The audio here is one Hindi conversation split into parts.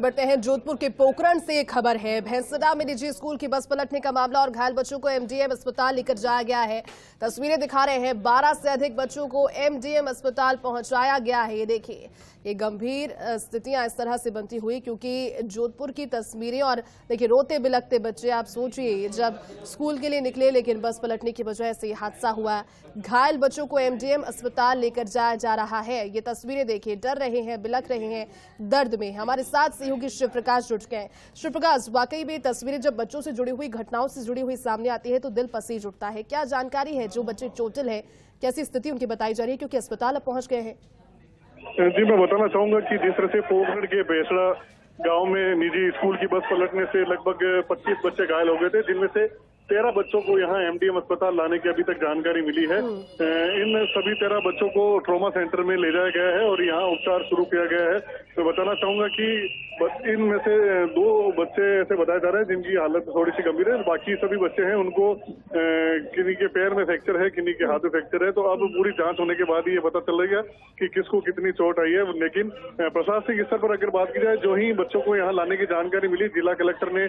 बढ़ते हैं जोधपुर के पोखरण से खबर है। भैंसदा में निजी स्कूल की बस पलटने का मामला और घायल बच्चों को एमडीएम अस्पताल लेकर जाया गया है। तस्वीरें दिखा रहे हैं, 12 से अधिक बच्चों को एमडीएम अस्पताल पहुंचाया गया है। ये देखिए, ये गंभीर स्थितियां इस तरह से बनती हुई क्योंकि जोधपुर की तस्वीरें और देखिए रोते बिलखते बच्चे। आप सोचिए, जब स्कूल के लिए निकले लेकिन बस पलटने की वजह से हादसा हुआ। घायल बच्चों को एमडीएम अस्पताल लेकर जाया जा रहा है। ये तस्वीरें देखिए, डर रहे हैं, बिलख रहे हैं दर्द में। हमारे साथ सहयोगी शिव प्रकाश जुट गए। शिव प्रकाश, वाकई में तस्वीरें जब बच्चों से जुड़ी हुई घटनाओं से जुड़ी हुई सामने आती है तो दिल पसीज उठता है। क्या जानकारी है? जो बच्चे चोटिल है, कैसी स्थिति उनकी बताई जा रही है, क्योंकि अस्पताल अब पहुंच गए हैं? जी, मैं बताना चाहूंगा कि जिस तरह से पोखरण के भैंसड़ा गांव में निजी स्कूल की बस पलटने से लगभग 25 बच्चे घायल हो गए थे, जिनमें से 13 बच्चों को यहाँ एमडीएम अस्पताल लाने की अभी तक जानकारी मिली है। इन सभी 13 बच्चों को ट्रॉमा सेंटर में ले जाया गया है और यहाँ उपचार शुरू किया गया है। मैं बताना चाहूंगा कि इनमें से 2 बच्चे ऐसे बताया जा रहे हैं जिनकी हालत थोड़ी सी गंभीर है। बाकी सभी बच्चे हैं, उनको किन्हीं के पैर में फ्रैक्चर है, किन्हीं के हाथ में फ्रैक्चर है। तो अब पूरी जांच होने के बाद ही ये पता चलेगा कि किसको कितनी चोट आई है। लेकिन प्रशासनिक स्तर पर अगर बात की जाए, जो ही बच्चों को यहाँ लाने की जानकारी मिली, जिला कलेक्टर ने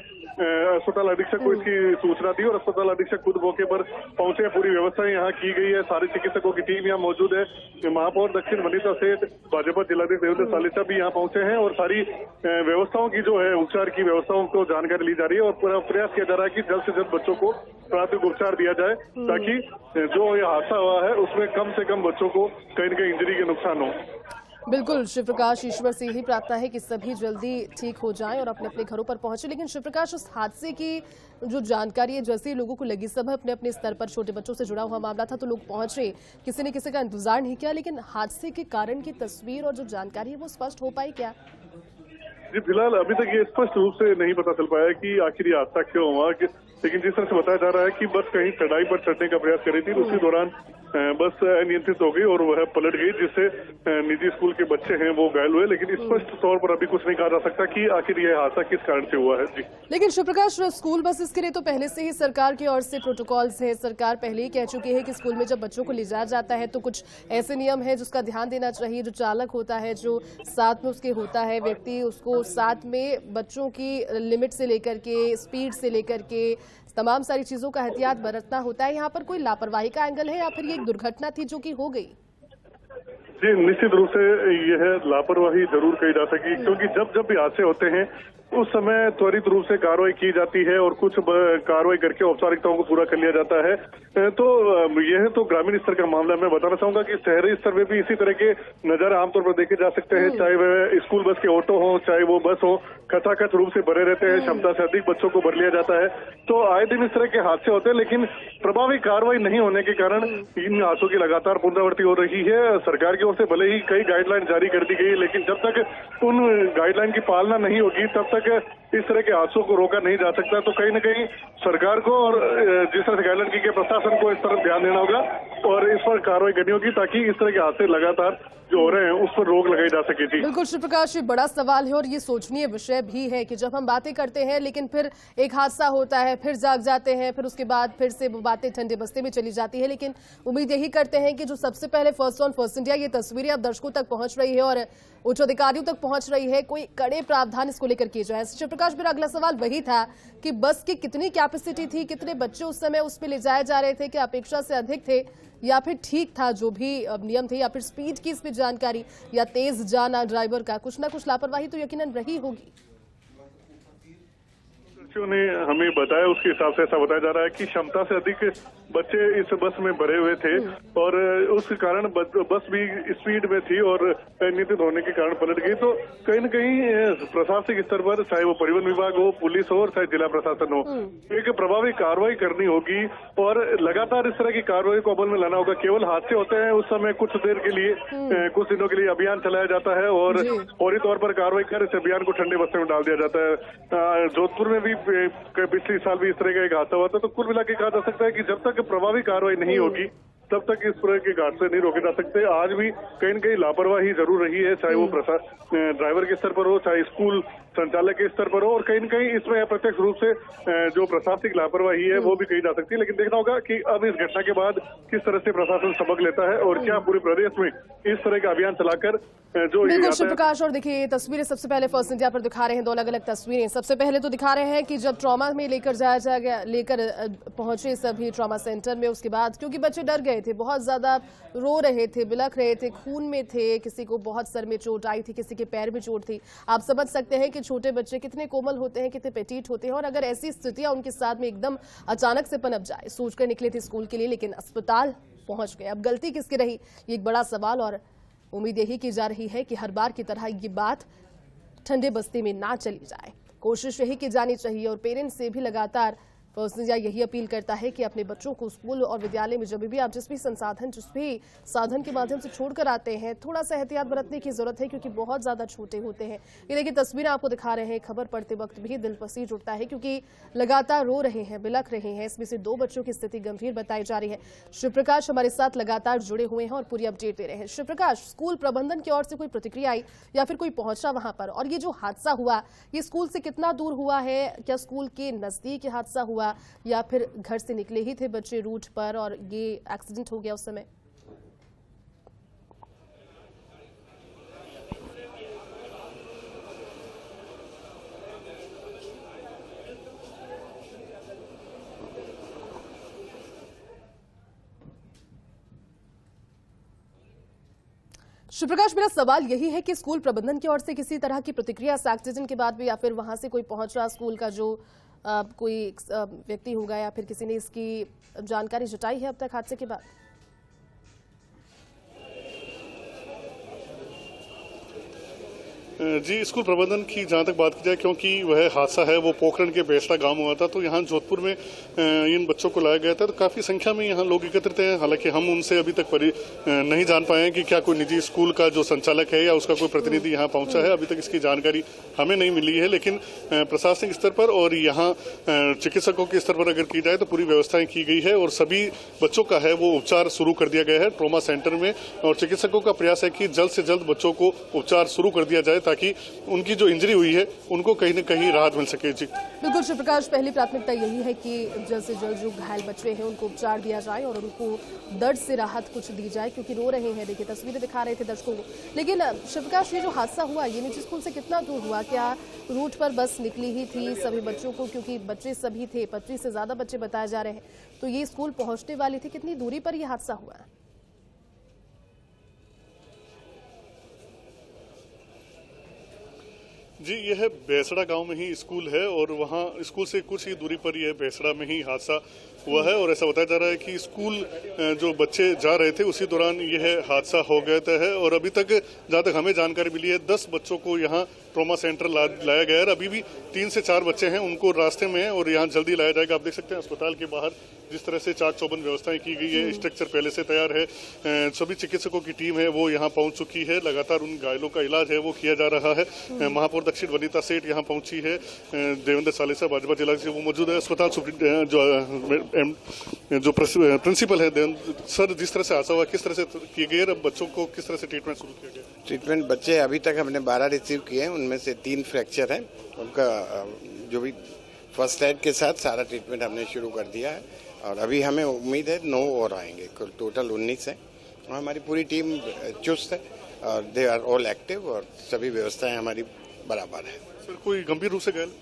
अस्पताल अधीक्षक को इसकी सूचना दी और अस्पताल अधीक्षक खुद मौके पर पहुंचे। पूरी व्यवस्था यहाँ की गई है, सारे चिकित्सकों की टीम यहाँ मौजूद है। महापौर दक्षिण वनिता सेठ, भाजपा जिलाध्यक्ष देवेंद्र सालिचा भी यहाँ पहुंचे हैं और सारी व्यवस्थाओं की जो है उपचार की व्यवस्थाओं को जानकारी ली जा रही है और पूरा प्रयास किया जा रहा है कि जल्द से जल्द बच्चों को प्राथमिक उपचार दिया जाए, ताकि जो ये हादसा हुआ है उसमें कम से कम बच्चों को कहीं न कहीं इंजरी के नुकसान हो। बिल्कुल शिव प्रकाश, ईश्वर से यही प्रार्थना है कि सभी जल्दी ठीक हो जाएं और अपने अपने घरों पर पहुंचे। लेकिन शिव प्रकाश, उस हादसे की जो जानकारी है, जैसे लोगों को लगी, सब अपने अपने स्तर पर, छोटे बच्चों से जुड़ा हुआ मामला था तो लोग पहुंचे, किसी ने किसी का इंतजार नहीं किया। लेकिन हादसे के कारण की तस्वीर और जो जानकारी है वो स्पष्ट हो पाई क्या? जी, फिलहाल अभी तक ये स्पष्ट रूप से नहीं पता चल पाया कि आखिर ये हादसा क्यों हुआ। लेकिन जिस तरह से बताया जा रहा है कि बस कहीं चढ़ाई पर चढ़ने का प्रयास कर रही थी, उसी दौरान बस अनियंत्रित हो गई और वह पलट गई, जिससे निजी स्कूल के बच्चे हैं वो घायल हुए। लेकिन स्पष्ट तौर पर अभी कुछ नहीं कहा जा सकता कि आखिर यह हादसा किस कारण से हुआ है। जी, लेकिन शिवप्रकाश, स्कूल बसेस के लिए तो पहले से ही सरकार की ओर से प्रोटोकॉल्स है। सरकार पहले ही कह चुकी है कि स्कूल में जब बच्चों को ले जाया जाता है तो कुछ ऐसे नियम है जिसका ध्यान देना चाहिए। जो चालक होता है, जो साथ में उसके होता है व्यक्ति, उसको साथ में बच्चों की लिमिट से लेकर के, स्पीड से लेकर के तमाम सारी चीजों का एहतियात बरतना होता है। यहाँ पर कोई लापरवाही का एंगल है या फिर ये एक दुर्घटना थी जो कि हो गई? जी, निश्चित रूप से यह लापरवाही जरूर कही जा सके, क्योंकि जब भी हादसे होते हैं उस समय त्वरित रूप से कार्रवाई की जाती है और कुछ कार्रवाई करके औपचारिकताओं को पूरा कर लिया जाता है। तो यह तो ग्रामीण स्तर का मामला। मैं बताना चाहूंगा कि शहरी स्तर में भी इसी तरह के नजारे आमतौर पर देखे जा सकते हैं। चाहे वह स्कूल बस के ऑटो हो, चाहे वो बस हो, खचाखच रूप से भरे रहते हैं, क्षमता से अधिक बच्चों को भर लिया जाता है। तो आए दिन इस तरह के हादसे होते हैं, लेकिन प्रभावी कार्रवाई नहीं होने के कारण इन हादसों की लगातार पुनरावृत्ति हो रही है। सरकार की ओर से भले ही कई गाइडलाइन जारी कर दी गई, लेकिन जब तक उन गाइडलाइन की पालना नहीं होगी तब तक इस तरह के हादसों को रोका नहीं जा सकता। तो कहीं न कहीं सरकार को और जिस तरह से गाइडलाइन की गई, प्रशासन को इस तरफ ध्यान देना होगा और इस पर कार्रवाई करनी होगी, ताकि इस तरह के हादसे लगातार जो हो रहे हैं उस पर रोक लगाई जा सके। थी बिल्कुल शिव प्रकाश, ये बड़ा सवाल है और ये सोचनीय विषय भी है कि जब हम बातें करते हैं लेकिन फिर एक हादसा होता है, फिर जाग जाते हैं, फिर उसके बाद फिर से वो बातें ठंडे बस्ते में चली जाती है। लेकिन उम्मीद यही करते हैं कि जो सबसे पहले फर्स्ट ऑन फर्स्ट इंडिया, ये तस्वीरें अब दर्शकों तक पहुंच रही है और उच्च अधिकारियों तक पहुंच रही है, कोई कड़े प्रावधान इसको लेकर किए जाए। शिव प्रकाश, मेरा अगला सवाल वही था कि बस की कितनी कैपेसिटी थी, कितने बच्चे उस समय उस पर ले जाए जा रहे थे, क्या अपेक्षा से अधिक थे या फिर ठीक था जो भी नियम थे, या फिर स्पीड की इसमें जानकारी या तेज जाना ड्राइवर का, कुछ ना कुछ लापरवाही तो यकीनन रही होगी। ने हमें बताया, उसके हिसाब से ऐसा बताया जा रहा है कि क्षमता से अधिक बच्चे इस बस में भरे हुए थे और उस कारण बस भी स्पीड में थी और अनियंत्रित होने के कारण पलट गई। तो कहीं न कहीं प्रशासनिक स्तर पर, चाहे वो परिवहन विभाग हो, पुलिस हो और चाहे जिला प्रशासन हो, एक प्रभावी कार्रवाई करनी होगी और लगातार इस तरह की कार्रवाई को अमल में लाना होगा। केवल हादसे होते हैं, उस समय कुछ देर के लिए, कुछ दिनों के लिए अभियान चलाया जाता है और फौरी तौर पर कार्रवाई कर इस अभियान को ठंडे बस्ते में डाल दिया जाता है। जोधपुर में भी पिछले साल भी इस तरह का एक हादसा हुआ था। तो कुल मिला के कहा जा सकता है कि जब तक प्रभावी कार्रवाई नहीं होगी तब तक इस तरह के हादसे नहीं रोके जा सकते। आज भी कहीं न कहीं लापरवाही जरूर रही है, चाहे वो ड्राइवर के स्तर पर हो, चाहे स्कूल संचालक के स्तर पर हो, और कहीं न कहीं इसमें अप्रत्यक्ष रूप से जो प्रशासनिक लापरवाही है वो भी कही जा सकती है। लेकिन देखना होगा कि अब इस घटना के बाद किस तरह से प्रशासन सबक लेता है और क्या पूरे प्रदेश में इस तरह का अभियान चलाकर जो बिल्कुल शिवप्रकाश। और देखिए ये तस्वीरें सबसे पहले फर्स्ट इंडिया पर दिखा रहे हैं, दो अलग अलग तस्वीरें। सबसे पहले तो दिखा रहे हैं कि जब ट्रॉमा में लेकर पहुंचे सभी ट्रॉमा सेंटर में, उसके बाद क्योंकि बच्चे डर गए थे, बहुत ज्यादा रो रहे थे, बिलख रहे थे, खून में थे, किसी को बहुत सर में चोट आई थी, किसी के पैर में चोट थी। आप समझ सकते हैं कि छोटे बच्चे कितने कोमल होते हैं, कितने पेटीट होते हैं, और अगर ऐसी स्थितियां उनके साथ में एकदम अचानक से पनप जाए। सोचकर निकले थे स्कूल के लिए लेकिन अस्पताल पहुंच गए। अब गलती किसकी रही, ये एक बड़ा सवाल, और उम्मीद यही की जा रही है कि हर बार की तरह ये बात ठंडे बस्ती में ना चली जाए। कोशिश यही की जानी चाहिए, और पेरेंट्स से भी लगातार फर्स्ट इंडिया यही अपील करता है कि अपने बच्चों को स्कूल और विद्यालय में जब भी आप जिस भी साधन के माध्यम से छोड़कर आते हैं, थोड़ा सा एहतियात बरतने की जरूरत है, क्योंकि बहुत ज्यादा छोटे होते हैं। ये देखिए तस्वीरें आपको दिखा रहे हैं, खबर पढ़ते वक्त भी दिल पसीज उठता है, क्योंकि लगातार रो रहे हैं, बिलख रहे हैं। इसमें से 2 बच्चों की स्थिति गंभीर बताई जा रही है। शिवप्रकाश हमारे साथ लगातार जुड़े हुए हैं और पूरी अपडेट दे रहे हैं। शिवप्रकाश, स्कूल प्रबंधन की ओर से कोई प्रतिक्रिया आई या फिर कोई पहुंचा वहां पर, और ये जो हादसा हुआ ये स्कूल से कितना दूर हुआ है? क्या स्कूल के नजदीक ये हादसा हुआ या फिर घर से निकले ही थे बच्चे रूट पर और ये एक्सीडेंट हो गया उस समय? शिवप्रकाश, मेरा सवाल यही है कि स्कूल प्रबंधन की ओर से किसी तरह की प्रतिक्रिया इस एक्सीडेंट के बाद भी, या फिर वहां से कोई पहुंचा स्कूल का जो कोई व्यक्ति होगा, या फिर किसी ने इसकी जानकारी जुटाई है अब तक हादसे के बाद? जी, स्कूल प्रबंधन की जहाँ तक बात की जाए, क्योंकि वह हादसा है वो पोखरण के बेसड़ा गांव हुआ था, तो यहाँ जोधपुर में इन बच्चों को लाया गया था। तो काफ़ी संख्या में यहाँ लोग एकत्रित हैं। हालांकि हम उनसे अभी तक नहीं जान पाए हैं कि क्या कोई निजी स्कूल का जो संचालक है या उसका कोई प्रतिनिधि यहाँ पहुंचा है। अभी तक इसकी जानकारी हमें नहीं मिली है। लेकिन प्रशासनिक स्तर पर और यहाँ चिकित्सकों के स्तर पर अगर की जाए तो पूरी व्यवस्थाएं की गई है, और सभी बच्चों का है वो उपचार शुरू कर दिया गया है ट्रॉमा सेंटर में। और चिकित्सकों का प्रयास है कि जल्द से जल्द बच्चों को उपचार शुरू कर दिया जाए, ताकि उनकी जो इंजरी हुई है उनको कहीं न कहीं राहत मिल सके। जी बिल्कुल शिवप्रकाश, पहली प्राथमिकता यही है कि जल्द से जल्द जो घायल बच्चे हैं उनको उपचार दिया जाए और उनको दर्द से राहत कुछ दी जाए, क्योंकि रो रहे हैं। देखिए तस्वीरें दिखा रहे थे दर्शकों को। लेकिन शिवप्रकाश, ये जो हादसा हुआ ये निजी स्कूल से कितना दूर हुआ? क्या रूट पर बस निकली ही थी सभी बच्चों को, क्योंकि बच्चे सभी थे, 25 से ज्यादा बच्चे बताए जा रहे हैं, तो ये स्कूल पहुंचने वाली थी? कितनी दूरी पर यह हादसा हुआ? जी, यह बेसड़ा गांव में ही स्कूल है, और वहां स्कूल से कुछ ही दूरी पर यह बेसड़ा में ही हादसा हुआ है। और ऐसा बताया जा रहा है कि स्कूल जो बच्चे जा रहे थे उसी दौरान यह हादसा हो गया है। और अभी तक जहां तक हमें जानकारी मिली है 10 बच्चों को यहाँ ट्रॉमा सेंटर लाया गया है। अभी भी 3 से 4 बच्चे हैं, उनको रास्ते में है और यहाँ जल्दी लाया जाएगा। आप देख सकते हैं अस्पताल के बाहर जिस तरह से चाक चौबंद व्यवस्थाएं की गई है, स्ट्रक्चर पहले से तैयार है। सभी चिकित्सकों की टीम है वो यहाँ पहुंच चुकी है। लगातार उन घायलों का इलाज है वो किया जा रहा है। महापौर दक्षिण वनिता सेठ यहाँ पहुंची है, देवेंद्र सालेसा भाजपा जिला से वो मौजूद है। अस्पताल जो प्रिंसिपल है देवेंद्र सर, जिस तरह से हादसा हुआ किस तरह से किए गए, अब बच्चों को किस तरह से ट्रीटमेंट शुरू किया गया? ट्रीटमेंट बच्चे अभी तक हमने 12 रिसीव किए हैं, उनमें से 3 फ्रैक्चर हैं। उनका जो भी फर्स्ट एड के साथ सारा ट्रीटमेंट हमने शुरू कर दिया है, और अभी हमें उम्मीद है 9 और आएंगे। टोटल 19 है, और हमारी पूरी टीम चुस्त है और दे आर ऑल एक्टिव, और सभी व्यवस्थाएं हमारी बराबर है। सर, कोई गंभीर रूप से घायल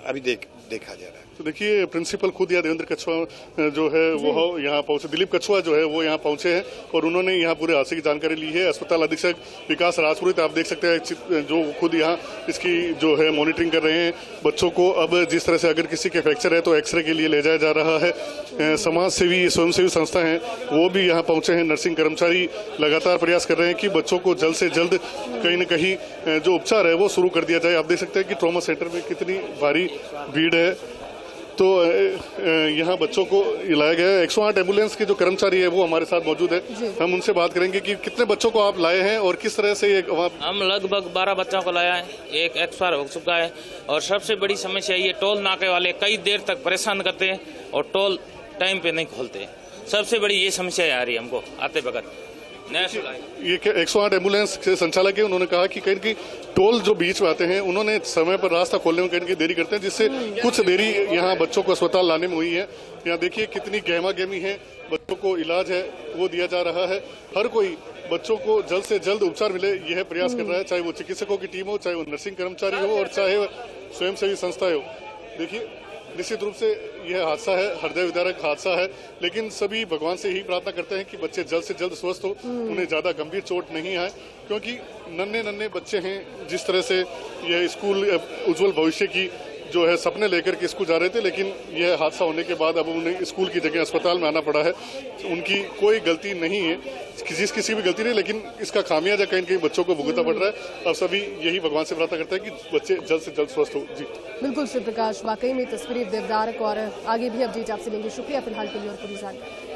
अभी देखा जा रहा है। तो देखिए प्रिंसिपल खुद या देवेंद्र कछुआ जो है वो यहाँ पहुंचे, दिलीप कछुआ जो है वो यहाँ पहुंचे हैं, और उन्होंने यहाँ पूरे हादसे की जानकारी ली है। अस्पताल अधीक्षक विकास राजपुरोहित आप देख सकते हैं जो खुद यहाँ इसकी जो है मॉनिटरिंग कर रहे हैं बच्चों को। अब जिस तरह से अगर किसी के फ्रैक्चर है तो एक्सरे के लिए ले जाया जा रहा है। समाज सेवी स्वयंसेवी संस्था है वो भी यहाँ पहुंचे हैं। नर्सिंग कर्मचारी लगातार प्रयास कर रहे हैं कि बच्चों को जल्द से जल्द कहीं न कहीं जो उपचार है वो शुरू कर दिया जाए। आप देख सकते हैं कि ट्रॉमा सेंटर में कितनी भारी भीड़ है। तो यहाँ बच्चों को लाया गया है। 108 एम्बुलेंस के जो कर्मचारी है वो हमारे साथ मौजूद है, हम उनसे बात करेंगे कि कितने बच्चों को आप लाए हैं और किस तरह से हम लगभग 12 बच्चों को लाया है, एक एक्सपायर हो चुका है। और सबसे बड़ी समस्या ये टोल नाके वाले कई देर तक परेशान करते हैं और टोल टाइम पे नहीं खोलते। सबसे बड़ी ये समस्या आ रही है हमको आते वक्त। नया शुल्क आएगा। ये 108 एम्बुलेंस के संचालक है, उन्होंने कहा कि कहीं कहीं टोल जो बीच में आते हैं उन्होंने समय पर रास्ता खोलने में कहीं कहीं देरी करते हैं, जिससे कुछ देरी यहाँ बच्चों को अस्पताल लाने में हुई है। यहाँ देखिए कितनी गहमा गहमी है, बच्चों को इलाज है वो दिया जा रहा है। हर कोई बच्चों को जल्द से जल्द उपचार मिले यह प्रयास कर रहा है, चाहे वो चिकित्सकों की टीम हो, चाहे वो नर्सिंग कर्मचारी हो और चाहे वो स्वयंसेवी संस्थाएं हो। देखिए निश्चित रूप से यह हादसा है, हृदय विदारक हादसा है, लेकिन सभी भगवान से यही प्रार्थना करते हैं कि बच्चे जल्द से जल्द स्वस्थ हो, उन्हें ज्यादा गंभीर चोट नहीं आए, क्योंकि नन्हे नन्हे बच्चे हैं। जिस तरह से यह स्कूल उज्जवल भविष्य की जो है सपने लेकर के स्कूल जा रहे थे, लेकिन यह हादसा होने के बाद अब उन्हें स्कूल की जगह अस्पताल में आना पड़ा है। उनकी कोई गलती नहीं है, किसी भी गलती नहीं, लेकिन इसका खामियाजा कहीं कहीं बच्चों को भुगतना पड़ रहा है। अब सभी यही भगवान से प्रार्थना करते हैं कि बच्चे जल्द से जल्द स्वस्थ हो। जी बिल्कुल शिव प्रकाश, वाकई में तस्वीरें देवदारक और आगे भी अपडेट आपसे लेंगे। शुक्रिया फिलहाल के लिए और पूरी जानकारी।